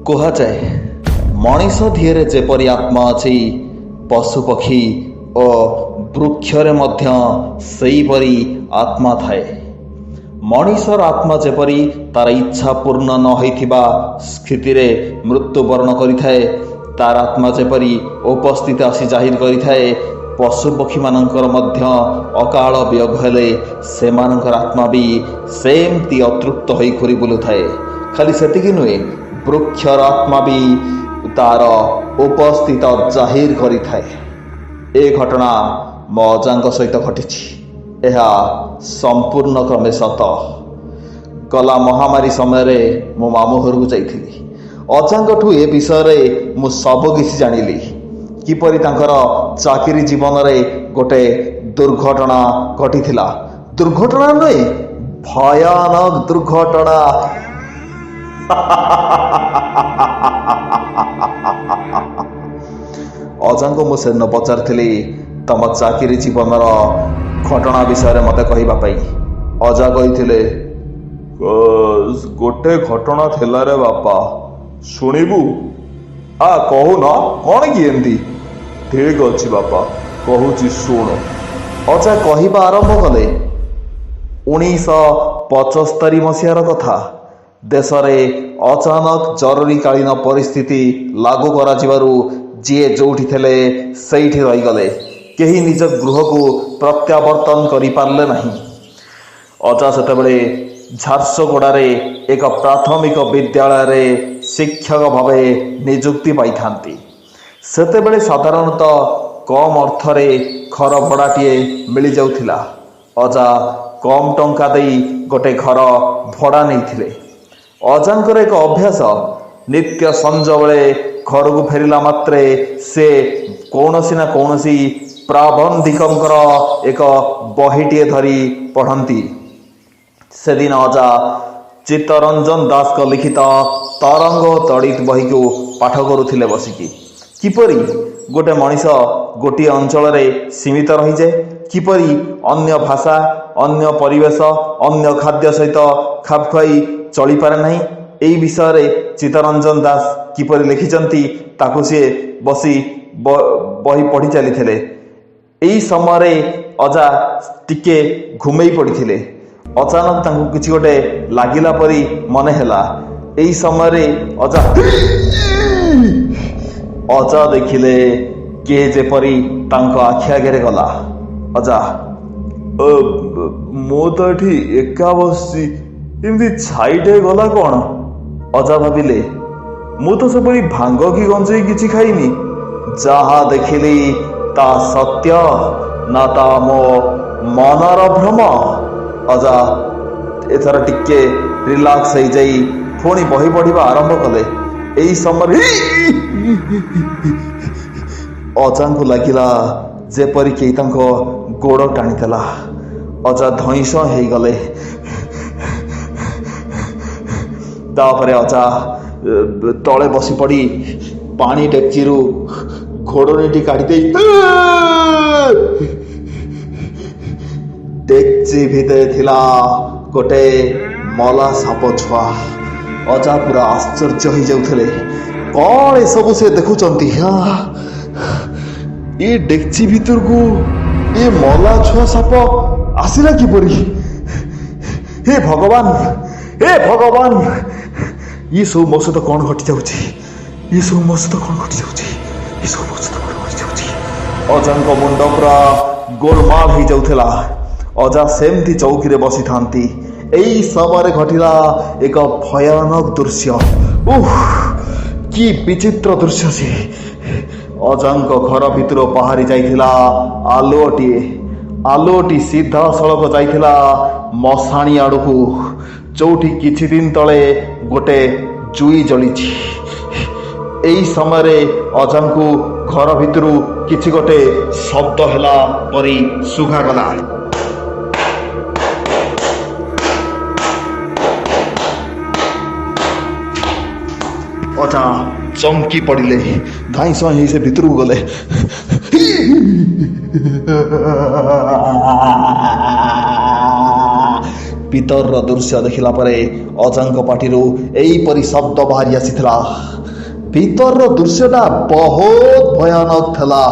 କୁହାଯାଏ ମଣିଷ ଧିଏରେ ଯେପରି ଆତ୍ମା ଅଛି, ପଶୁପକ୍ଷୀ ଓ ବୃକ୍ଷରେ ମଧ୍ୟ ସେହିପରି ଆତ୍ମା ଥାଏ। ମଣିଷର ଆତ୍ମା ଯେପରି ତାର ଇଚ୍ଛା ପୂର୍ଣ୍ଣ ନ ହୋଇଥିବା ସ୍ଥିତିରେ ମୃତ୍ୟୁବରଣ କରିଥାଏ, ତାର ଆତ୍ମା ଯେପରି ଉପସ୍ଥିତ ଆସି ଜାହିର କରିଥାଏ, ପଶୁପକ୍ଷୀମାନଙ୍କର ମଧ୍ୟ ଅକାଳ ବିୟୋଗ ହେଲେ ସେମାନଙ୍କର ଆତ୍ମା ବି ସେମିତି ଅତୃପ୍ତ ହୋଇ ଘୁରି ବୁଲୁଥାଏ। ଖାଲି ସେତିକି ନୁହେଁ, ବୃକ୍ଷର ଆତ୍ମା ବି ତାର ଉପସ୍ଥିତ ଜାହିର କରିଥାଏ। ଏ ଘଟଣା ମୋ ଅଜାଙ୍କ ସହିତ ଘଟିଛି। ଏହା ସମ୍ପୂର୍ଣ୍ଣ କ୍ରମେ ସତ। ଗଲା ମହାମାରୀ ସମୟରେ ମୁଁ ମାମୁଁ ଘରକୁ ଯାଇଥିଲି। ଅଜାଙ୍କଠୁ ଏ ବିଷୟରେ ମୁଁ ସବୁ କିଛି ଜାଣିଲି। କିପରି ତାଙ୍କର ଚାକିରି ଜୀବନରେ ଗୋଟେ ଦୁର୍ଘଟଣା ଘଟିଥିଲା। ଦୁର୍ଘଟଣା ନୁହେଁ, ଭୟାନକ ଦୁର୍ଘଟଣା। ଅଜାଙ୍କୁ ମୁଁ ସେଦିନ ପଚାରିଥିଲି ତମ ଚାକିରି ଜୀବନର ଘଟଣା ବିଷୟରେ ମୋତେ କହିବା ପାଇଁ। ଅଜା କହିଥିଲେ, ଗୋଟେ ଘଟଣା ଥିଲା ରେ ବାପା, ଶୁଣିବୁ? କହୁନ, କ'ଣ କି ଏମିତି? ଠିକ ଅଛି ବାପା, କହୁଛି ଶୁଣ। ଅଜା କହିବା ଆରମ୍ଭ କଲେ। 1975 ମସିହାର କଥା। ଦେଶରେ ଅଚାନକ ଜରୁରୀକାଳୀନ ପରିସ୍ଥିତି ଲାଗୁ କରାଯିବାରୁ ଯିଏ ଯେଉଁଠି ଥିଲେ ସେଇଠି ରହିଗଲେ। କେହି ନିଜ ଗୃହକୁ ପ୍ରତ୍ୟାବର୍ତ୍ତନ କରିପାରିଲେ ନାହିଁ। ଅଜା ସେତେବେଳେ ଝାରସୁଗୁଡ଼ାରେ ଏକ ପ୍ରାଥମିକ ବିଦ୍ୟାଳୟରେ ଶିକ୍ଷକ ଭାବେ ନିଯୁକ୍ତି ପାଇଥାନ୍ତି। ସେତେବେଳେ ସାଧାରଣତଃ କମ୍ ଅର୍ଥରେ ଘର ଭଡ଼ାଟିଏ ମିଳିଯାଉଥିଲା। ଅଜା କମ୍ ଟଙ୍କା ଦେଇ ଗୋଟେ ଘର ଭଡ଼ା ନେଇଥିଲେ। ଅଜାଙ୍କର ଏକ ଅଭ୍ୟାସ, ନିତ୍ୟ ସଞ୍ଜବେଳେ ଘରକୁ ଫେରିଲା ମାତ୍ରେ ସେ କୌଣସି ନା କୌଣସି ପ୍ରାବନ୍ଧିକଙ୍କର ଏକ ବହିଟିଏ ଧରି ପଢ଼ନ୍ତି। ସେଦିନ ଅଜା ଚିତ୍ତରଞ୍ଜନ ଦାସଙ୍କ ଲିଖିତ ତରଙ୍ଗ ତଡ଼ିତ ବହିକୁ ପାଠ କରୁଥିଲେ ବସିକି। କିପରି ଗୋଟେ ମଣିଷ ଗୋଟିଏ ଅଞ୍ଚଳରେ ସୀମିତ ରହିଯାଏ, କିପରି ଅନ୍ୟ ଭାଷା, ଅନ୍ୟ ପରିବେଶ, ଅନ୍ୟ ଖାଦ୍ୟ ସହିତ ଖାପ ଖୁଆଇ ଚଳିପାରେ ନାହିଁ, ଏହି ବିଷୟରେ ଚିତ୍ତରଞ୍ଜନ ଦାସ କିପରି ଲେଖିଛନ୍ତି ତାକୁ ସିଏ ବସି ବହି ପଢ଼ି ଚାଲିଥିଲେ। ଏହି ସମୟରେ ଅଜା ଟିକେ ଘୁମେଇ ପଡ଼ିଥିଲେ। ଅଚାନକ ତାଙ୍କୁ କିଛି ଗୋଟେ ଲାଗିଲା ପରି ମନେ ହେଲା। ଏହି ସମୟରେ ଅଜା ଦେଖିଲେ କିଏ ଯେପରି ତାଙ୍କ ଆଖି ଆଗରେ ଗଲା। ଅଜା, ମୁଁ ତ ଏଠି ଏକା ବସିଛି, ଏମିତି ଛାଇଟେ ଗଲା କ'ଣ? ଅଜା ଭାବିଲେ, ମୁଁ ତ ସେପରି ଭାଙ୍ଗ କି ଗଞ୍ଜେଇ କିଛି ଖାଇନି। ଯାହା ଦେଖିଲି ତା ସତ୍ୟ ନା ତା ମୋ ମନର ଭ୍ରମ? ଅଜା ଏଥର ଟିକେ ରିଲାକ୍ସ ହେଇଯାଇ ପୁଣି ବହି ପଢ଼ିବା ଆରମ୍ଭ କଲେ। ଏହି ସମୟରେ ଅଜାଙ୍କୁ ଲାଗିଲା ଯେପରି କେହି ତାଙ୍କ ଗୋଡ଼ ଟାଣିଦେଲା। ଅଜା ଧଇଁସ ହେଇଗଲେ। ତାପରେ ଅଜା ତଳେ ବସି ପଡ଼ି ପାଣି ଡେକ୍ଚିରୁ ଘୋଡ଼ଣୀଟି କାଢ଼ିଦେଇ ଡେକ୍ଚି ଭିତରେ ଥିଲା ଗୋଟେ ମଲା ସାପ ଛୁଆ। ଅଜା ପୁରା ଆଶ୍ଚର୍ଯ୍ୟ ହେଇଯାଉଥିଲେ। କ'ଣ ଏସବୁ ସେ ଦେଖୁଛନ୍ତି? ଏ ଡେକ୍ଚି ଭିତରକୁ ଏ ମଲା ଛୁଆ ସାପ ଆସିଲା କିପରି? ହେ ଭଗବାନ, ହେ ଭଗବାନ, ଇଏ ସବୁ ମୋ ସହିତ କ'ଣ ଘଟି ଯାଉଛି? ଅଜାଙ୍କ ମୁଣ୍ଡ ପୁରା ଗୋଳମାଳ ହେଇଯାଉଥିଲା। ଅଜା ସେମିତି ଚୌକିରେ ବସିଥାନ୍ତି। ଏହି ସମୟରେ ଘଟିଲା ଏକ ଭୟାନକ ଦୃଶ୍ୟ। କି ବିଚିତ୍ର ଦୃଶ୍ୟ ସେ! ଅଜାଙ୍କ ଘର ଭିତରୁ ବାହାରି ଯାଇଥିଲା ଆଲୁଅଟିଏ। ଆଲୁଅଟି ସିଧାସଳଖ ଯାଇଥିଲା ମଶାଣି ଆଡ଼କୁ, ଯୋଉଠି କିଛି ଦିନ ତଳେ ଗୋଟେ ଜୁଇ ଜଳିଛି। ଏହି ସମୟରେ ଅଜାଙ୍କୁ ଘର ଭିତରୁ କିଛି ଗୋଟେ ଶବ୍ଦ ହେଲା ପରି ଶୁଭାଗଲା। ଅଜା ଚମକି ପଡ଼ିଲେ। ଧାଇଁ ସଇଁ ହେଇ ସେ ଭିତରକୁ ଗଲେ। ଭିତରର ଦୃଶ୍ୟ ଦେଖିଲା ପରେ ଅଜାଙ୍କ ପାଟିରୁ ଏଇପରି ଶବ୍ଦ ବାହାରି ଆସିଥିଲା। ଭିତରର ଦୃଶ୍ୟଟା ବହୁତ ଭୟାନକ ଥିଲା।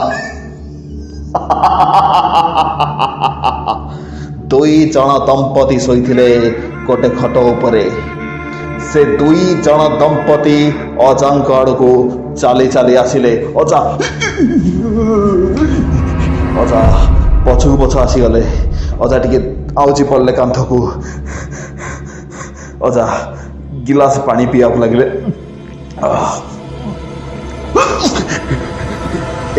ଦୁଇ ଜଣ ଦମ୍ପତି ଶୋଇଥିଲେ ଗୋଟେ ଖଟ ଉପରେ। ସେ ଦୁଇ ଜଣ ଦମ୍ପତି ଅଜାଙ୍କ ଆଡ଼କୁ ଚାଲି ଚାଲି ଆସିଲେ। ଅଜା ପଛକୁ ପଛ ଆସିଗଲେ। ଅଜା ଟିକେ ଆଉଜି ପଡ଼ିଲେ କାନ୍ଥକୁ। ଅଜା ଗିଲାସ ପାଣି ପିଇବାକୁ ଲାଗିଲେ।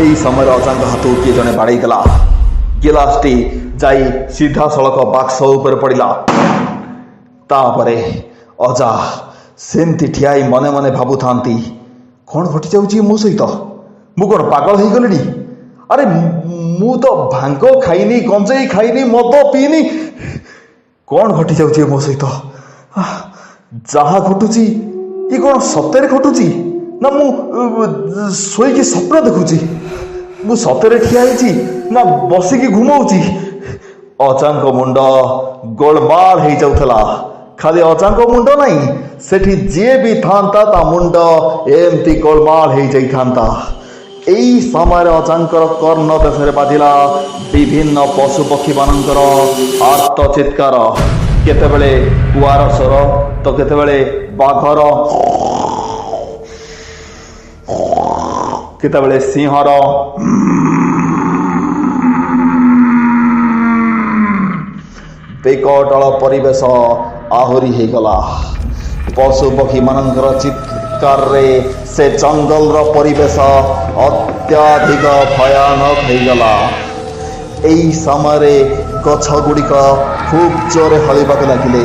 ଏହି ସମୟରେ ଅଜାଙ୍କ ହାତକୁ କିଏ ଜଣେ ବାଡ଼େଇ ଦେଲା। ଗିଲାସଟି ଯାଇ ସିଧାସଳଖ ବାକ୍ସ ଉପରେ ପଡ଼ିଲା। ତାପରେ ଅଜା ସେମିତି ଠିଆ ହେଇ ମନେ ମନେ ଭାବୁଥାନ୍ତି, କ'ଣ ଘଟିଯାଉଛି ମୋ ସହିତ? ମୁଁ କ'ଣ ପାଗଳ ହେଇଗଲିଣି? ଆରେ ମୁଁ ତ ଭାଙ୍ଗ ଖାଇନି, ଗଞ୍ଜେଇ ଖାଇନି, ମଦ ପିଇନି। କ'ଣ ଘଟିଯାଉଛି ମୋ ସହିତ? ଯାହା ଘଟୁଛି ଏ କ'ଣ ସତରେ ଘଟୁଛି ନା ମୁଁ ଶୋଇକି ସ୍ୱପ୍ନ ଦେଖୁଛି? ମୁଁ ସତରେ ଠିଆ ହେଇଛି ନା ବସିକି ଘୁମଉଛି? ଅଜାଙ୍କ ମୁଣ୍ଡ ଗୋଳମାଳ ହେଇଯାଉଥିଲା। ଖାଲି ଅଜାଙ୍କ ମୁଣ୍ଡ ନାହିଁ, ସେଠି ଯିଏ ବି ଥାନ୍ତା ତା ମୁଣ୍ଡ ଏମିତି ଗୋଳମାଳ ହେଇଯାଇଥାନ୍ତା। ଏହି ସମୟରେ ଅଜାଙ୍କର କର୍ଣ୍ଣ ଦେଶରେ ବାଜିଲା ବିଭିନ୍ନ ପଶୁପକ୍ଷୀ ମାନଙ୍କର ଆର୍ତ୍ତ ଚିତ୍କାର। କେତେବେଳେ କୁଆର ସ୍ୱର ତ କେତେବେଳେ ବାଘର, କେତେବେଳେ ସିଂହର। ବିକଟାଳ ପରିବେଶ ଆହୁରି ହେଇଗଲା। ପଶୁପକ୍ଷୀ ମାନଙ୍କର ଚିତ୍କାରରେ ସେ ଜଙ୍ଗଲର ପରିବେଶ ଅତ୍ୟଧିକ ଭୟାନକ ହେଇଗଲା। ଏହି ସମୟରେ ଗଛ ଗୁଡ଼ିକ ଖୁବ୍ ଜୋରେ ହଳିବାକୁ ଲାଗିଲେ।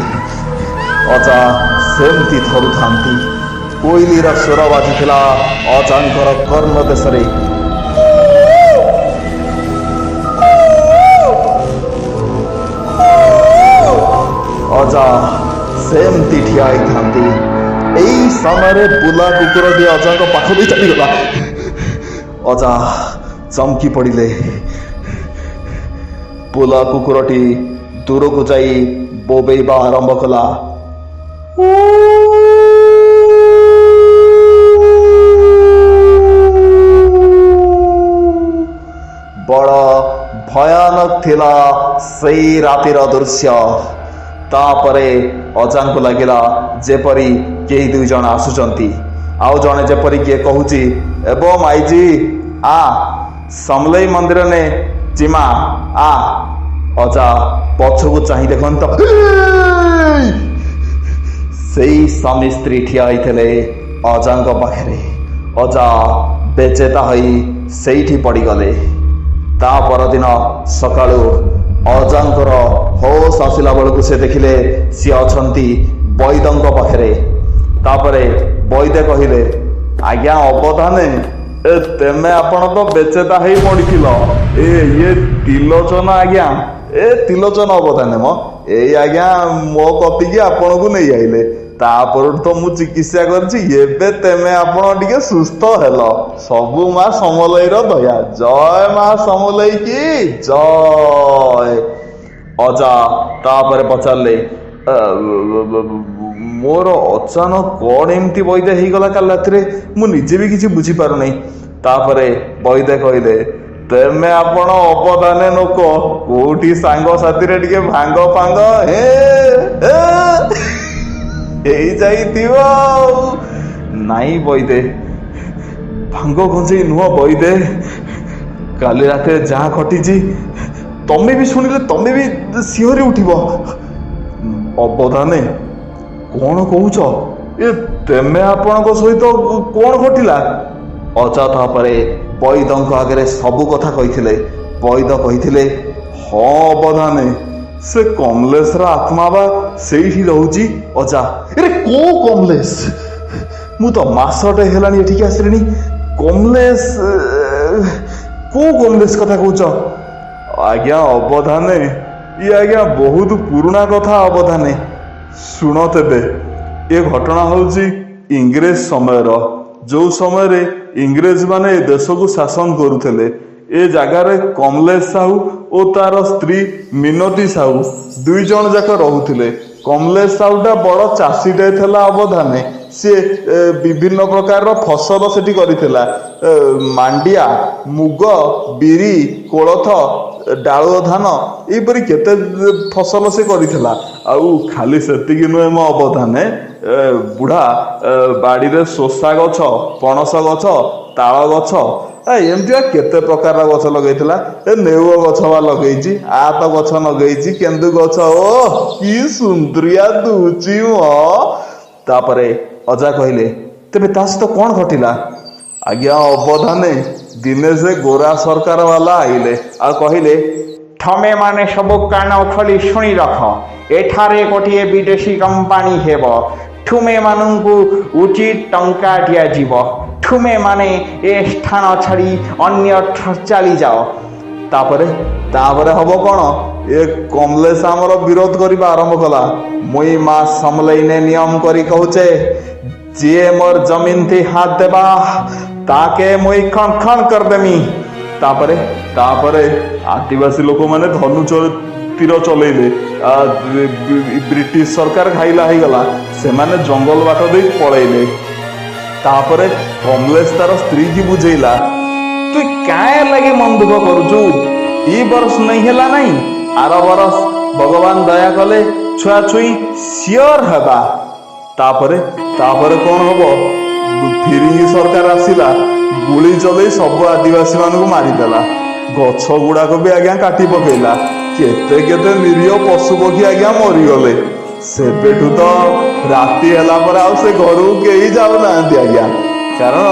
ଅଜା ସେମିତି ଥରୁଥାନ୍ତି। କୋଇଲିର ସ୍ୱର ବାଜିଥିଲା ଅଜାଙ୍କର କର୍ଣ୍ଣ ଦେଶରେ। ଅଜା ସେମିତି ଠିଆ ହେଇଥାନ୍ତି। ଏହି ସମୟରେ ବୁଲା କୁକୁରଟି ଅଜାଙ୍କ ପାଖ ଦେଇ ଚାଲିଗଲା। ଅଜା ଚମକି ପଡ଼ିଲେ। ବୁଲା କୁକୁରଟି ଦୂରକୁ ଯାଇ ବୋବେଇବା ଆରମ୍ଭ କଲା। ବଡ଼ ଭୟାନକ ଥିଲା ସେଇ ରାତିର ଦୃଶ୍ୟ। ତାପରେ ଅଜାଙ୍କୁ ଲାଗିଲା ଯେପରି କେହି ଦୁଇ ଜଣ ଆସୁଛନ୍ତି। ଆଉ ଜଣେ ଯେପରି କିଏ କହୁଛି, ଏବଂ ଆଇଜି ଆ ସମଲେଇ ମନ୍ଦିର ନେ ଜିମା ଆ। ଅଜା ପଛକୁ ଚାହିଁ ଦେଖନ୍ତ, ସେଇ ସ୍ୱାମୀ ସ୍ତ୍ରୀ ଠିଆ ହେଇଥିଲେ ଅଜାଙ୍କ ପାଖରେ। ଅଜା ବେଚେତା ହୋଇ ସେଇଠି ପଡ଼ିଗଲେ। ତା ପରଦିନ ସକାଳୁ ଅଜାଙ୍କର ହୋସ୍ ଆସିଲା ବେଳକୁ ସେ ଦେଖିଲେ ସିଏ ଅଛନ୍ତି ବୈଦଙ୍କ ପାଖରେ। ତାପରେ ବୈଦ କହିଲେ, ଆଜ୍ଞା ଅବଧାନେ, ତେମେ ଆପଣ ତ ବେଚେତା ହେଇ ପଡ଼ିଥିଲ। ଇଏ ତ୍ରିଲୋଚନ ଆଜ୍ଞା, ତ୍ରିଲୋଚନ ଅବଧାନେ ମ, ଏଇ ଆଜ୍ଞା ମୋ କତିକି ଆପଣଙ୍କୁ ନେଇ ଆଇଲେ। ତାପରଠୁ ତ ମୁଁ ଚିକିତ୍ସା କରିଛି। ଏବେ ତେମେ ଆପଣ ଟିକେ ସୁସ୍ଥ ହେଲ। ସବୁ ମା ସମଲେଇର ଦୟା। ଜୟ ମା ସମଲେଇ କି ଜୟ। ଅଜା ତାପରେ ପଚାରିଲେ, ମୋର ଅଚାନକ କ'ଣ ଏମିତି ବୈଦ ହେଇଗଲା କାଲି ରାତିରେ? ମୁଁ ନିଜେ ବି କିଛି ବୁଝିପାରୁନାହିଁ। ତାପରେ ବୈଦ କହିଲେ, ତେମେ ଆପଣ ଅବଦାନେ ଲୋକ, କୋଉଠି ସାଙ୍ଗସାଥିରେ ଟିକେ ଭାଙ୍ଗ ଫାଙ୍ଗ ହେଇଯାଇଥିବ। ନାଇଁ ବୈଦେ, ଭାଙ୍ଗ ଗଞ୍ଜେଇ ନୁହଁ ବୈଦେ। କାଲି ରାତିରେ ଯାହା ଘଟିଛି ତମେ ବି ଶୁଣିଲେ ତମେ ବି ଶିହରି ଉଠିବ। ଅବଦାନେ କ'ଣ କହୁଛ? ତେମେ ଆପଣଙ୍କ ସହିତ କ'ଣ ଘଟିଲା? ଅଜା ତାପରେ ବୈଦଙ୍କ ଆଗରେ ସବୁ କଥା କହିଥିଲେ। ବୈଦ କହିଥିଲେ, ହଁ ଅବଦାନେ, ସେ କମଲେଶର ଆତ୍ମା ବା ସେଇଠି ରହୁଛି। ଅଜା, କୋଉ କମଲେଶ? ମୁଁ ତ ମାସଟେ ହେଲାଣି ଏଠିକି ଆସିଲିଣି। କମଲେଶ, କୋଉ କମଲେଶ କଥା କହୁଛ? ଆଜ୍ଞା ଅବଧାନେ, ଇଏ ଆଜ୍ଞା ବହୁତ ପୁରୁଣା କଥା ଅବଧାନେ। ଶୁଣ ତେବେ, ଏ ଘଟଣା ହେଉଛି ଇଂରେଜ ସମୟର, ଯେଉଁ ସମୟରେ ଇଂରେଜ ମାନେ ଏ ଦେଶକୁ ଶାସନ କରୁଥିଲେ। ଏ ଜାଗାରେ କମଲେଶ ସାହୁ ଓ ତାର ସ୍ତ୍ରୀ ମିନତୀ ସାହୁ ଦୁଇ ଜଣ ଯାକ ରହୁଥିଲେ। କମଲେଶ ସାହୁଟା ବଡ଼ ଚାଷୀଟେ ଥିଲା ଅବଧାନେ। ସିଏ ବିଭିନ୍ନ ପ୍ରକାରର ଫସଲ ସେଠି କରିଥିଲା। ମାଣ୍ଡିଆ, ମୁଗ, ବିରି, କୋଳଥ, ଡାଳୁଅ ଧାନ ଏହିପରି କେତେ ଫସଲ ସେ କରିଥିଲା। ଆଉ ଖାଲି ସେତିକି ନୁହେଁ ମୋ ଅବଧାନେ, ବୁଢ଼ା ବାଡ଼ିରେ ଶୋଷା ଗଛ, ପଣସ ଗଛ, ତାଳ ଗଛ ଏମିତିଆ କେତେ ପ୍ରକାରର ଗଛ ଲଗେଇଥିଲା। ନେଉଅ ଗଛ ବା ଲଗେଇଛି, ଆତ ଗଛ ଲଗେଇଛି, କେନ୍ଦୁ ଗଛ, ଓ କି ସୁନ୍ଦରିଆ ଦୁଚି ମ। ତାପରେ ଅଜା କହିଲେ, ତେବେ ତା ସହିତ କ'ଣ ଘଟିଲା? ଆଜ୍ଞା ଅବଧାନେ, ଦିନେ ସେ ଗୋରା ସରକାର ବାଲା ଆଇଲେ ଆଉ କହିଲେ, ତମେ ମାନେ ସବୁ କାନ ଖୋଲି ଶୁଣି ରଖ, ଏଠାରେ ଗୋଟିଏ ବିଦେଶୀ କମ୍ପାନୀ ହେବ। ତୁମେ ମାନଙ୍କୁ ଉଚିତ ଟଙ୍କା ଦିଆଯିବ। ତୁମେ ମାନେ ଏ ସ୍ଥାନ ଛାଡ଼ି ଅନ୍ୟତ୍ର ଚାଲିଯାଅ। ତାପରେ ହବ କ'ଣ? ଏ କମଲେଶ ଆମର ବିରୋଧ କରିବା ଆରମ୍ଭ କଲା। ମୁଇଁ ମା ସମଲେଇନେ ନିୟମ କରି କହୁଛେ, ଯିଏ ମୋର ଜମିନ ଥି ହାତ ଦେବା ତାକେ ମୁଇଁ ଖଣ ଖଣ କରିଦେମି। ତାପରେ ଆଦିବାସୀ ଲୋକମାନେ ଧନୁ ତୀର ଚଲେଇଲେ। ବ୍ରିଟିଶ ସରକାର ଘାଇଲା ହେଇଗଲା, ସେମାନେ ଜଙ୍ଗଲ ବାଟ ଦେଇ ପଳେଇଲେ। ତାପରେ କମଲେଶ ତାର ସ୍ତ୍ରୀ କି ବୁଝେଇଲା, ତୁଇ କାଏ ଲାଗି ମନ ଦୁଃଖ କରୁଛୁ? ଇ ବରଷ ନେଇ ହେଲା ନାଇଁ, ଆର ବରଷ ଭଗବାନ ଦୟା କଲେ ଛୁଆ ଛୁଇଁ ସିଓର ହେବା। ତାପରେ କ'ଣ ହବ? ଫିରିଙ୍ଗି ସରକାର ଆସିଲା, ଗୁଳି ଚଲେଇ ସବୁ ଆଦିବାସୀ ମାନଙ୍କୁ ମାରିଦେଲା। ଗଛ ଗୁଡାକ ବି ଆଜ୍ଞା କାଟି ପକେଇଲା। କେତେ ନିରୀହ ପଶୁ ପକ୍ଷୀ ଆଜ୍ଞା ମରିଗଲେ। ସେବେଠୁ ତ ରାତି ହେଲା ପରେ ଆଉ ସେ ଘରକୁ କେହି ଯାଉନାହାନ୍ତି ଆଜ୍ଞା। କାରଣ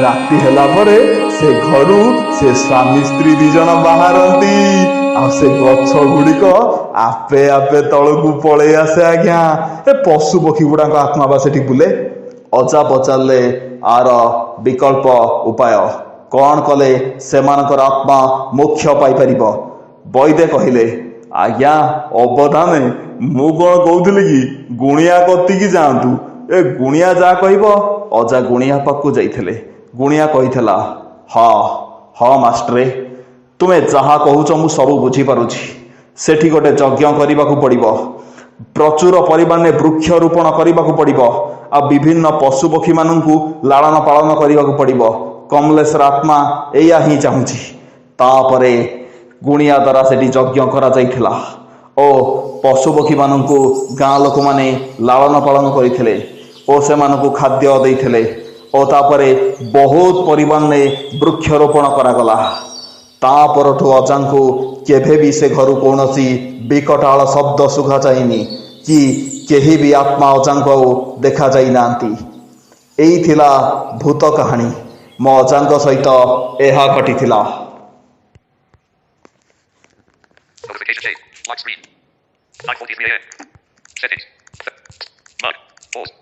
ରାତି ହେଲା ପରେ ସେ ଘରୁ ସେ ସ୍ୱାମୀ ସ୍ତ୍ରୀ 2 ଜଣ ବାହାରନ୍ତି। ଆଉ ସେ ଗଛ ଗୁଡ଼ିକ ଆପେ ଆପେ ତଳକୁ ପଳେଇ ଆସେ ଆଜ୍ଞା। ଏ ପଶୁ ପକ୍ଷୀ ଗୁଡ଼ାକ ଆତ୍ମା ବା ସେଠି ବୁଲେ। ଅଜା ପଚାରିଲେ ଆର ବିକଳ୍ପ ଉପାୟ କ'ଣ କଲେ ସେମାନଙ୍କର ଆତ୍ମା ମୋକ୍ଷ ପାଇପାରିବ? ବୈଦ୍ୟ କହିଲେ, ଆଜ୍ଞା ଅବଧାନେ, ମୁଁ କ'ଣ କହୁଥିଲି କି ଗୁଣିଆ କତିକି ଯାଆନ୍ତୁ। ଏ ଗୁଣିଆ ଯାହା କହିବ। ଅଜା ଗୁଣିଆ ପାଖକୁ ଯାଇଥିଲେ। ଗୁଣିଆ କହିଥିଲା, ହଁ ମାଷ୍ଟ୍ରେ, ତୁମେ ଯାହା କହୁଛ ମୁଁ ସବୁ ବୁଝିପାରୁଛି। ସେଠି ଗୋଟେ ଯଜ୍ଞ କରିବାକୁ ପଡ଼ିବ, ପ୍ରଚୁର ପରିମାଣରେ ବୃକ୍ଷରୋପଣ କରିବାକୁ ପଡ଼ିବ, ଆଉ ବିଭିନ୍ନ ପଶୁପକ୍ଷୀମାନଙ୍କୁ ଲାଳନ ପାଳନ କରିବାକୁ ପଡ଼ିବ। କମଲେଶର ଆତ୍ମା ଏଇଆ ହିଁ ଚାହୁଁଛି। ତାପରେ ଗୁଣିଆ ଦ୍ୱାରା ସେଠି ଯଜ୍ଞ କରାଯାଇଥିଲା ଓ ପଶୁପକ୍ଷୀମାନଙ୍କୁ ଗାଁ ଲୋକମାନେ ଲାଳନ ପାଳନ କରିଥିଲେ ଓ ସେମାନଙ୍କୁ ଖାଦ୍ୟ ଦେଇଥିଲେ ଓ ତାପରେ ବହୁତ ପରିମାଣରେ ବୃକ୍ଷରୋପଣ କରାଗଲା। ତା ପରଠୁ ଅଜାଙ୍କୁ କେବେ ବି ସେ ଘରୁ କୌଣସି ବିକଟାଳ ଶବ୍ଦ ଶୁଭାଯାଇନି କି କେହି ବି ଆତ୍ମା ଅଜାଙ୍କୁ ଆଉ ଦେଖାଯାଇନାହାନ୍ତି। ଏଇ ଥିଲା ଭୂତ କାହାଣୀ। ମୋ ଅଜାଙ୍କ ସହିତ ଏହା ଘଟିଥିଲା। Notification date. Lock screen. 5:40 a.m. Settings. Mug. Pause.